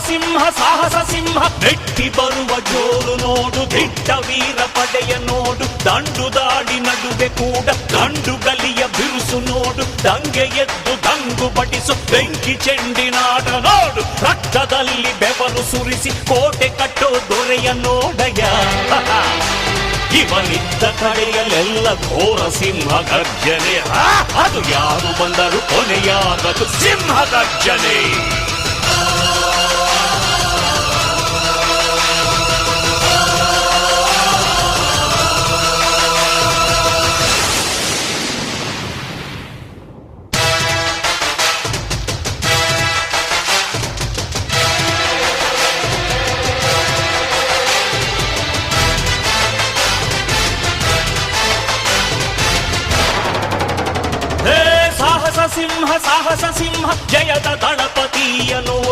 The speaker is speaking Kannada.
ಸಿಂಹ ಸಾಹಸ ಸಿಂಹ ನೆಟ್ಟಿ ಬರುವ ಜೋರು ನೋಡು, ದಿಟ್ಟ ವೀರ ಪಡೆಯ ನೋಡು, ದಂಡು ದಾಡಿ ನಡುವೆ ಕೂಡ ಗಂಡು ಗಲಿಯ ಬಿರುಸು ನೋಡು, ದಂಗೆ ಎದ್ದು ದಂಗು ಬಡಿಸು ಬೆಂಕಿ ಚೆಂಡಿನಾಟ ನೋಡು, ರಕ್ತದಲ್ಲಿ ಬೆವರು ಸುರಿಸಿ ಕೋಟೆ ಕಟ್ಟೋ ದೊರೆಯ ನೋಡಯ. ಇವನಿದ್ದ ಕಡೆಯಲ್ಲೆಲ್ಲ ಘೋರ ಸಿಂಹ ಗರ್ಜನೆ, ಅದು ಯಾರು ಬಂದರು ಕೊನೆಯಾಗದು ಸಿಂಹ ಗರ್ಜನೆ. ಸಾಹಸ ಸಿಂಹ ಜಯದ ದಳಪತಿಯನು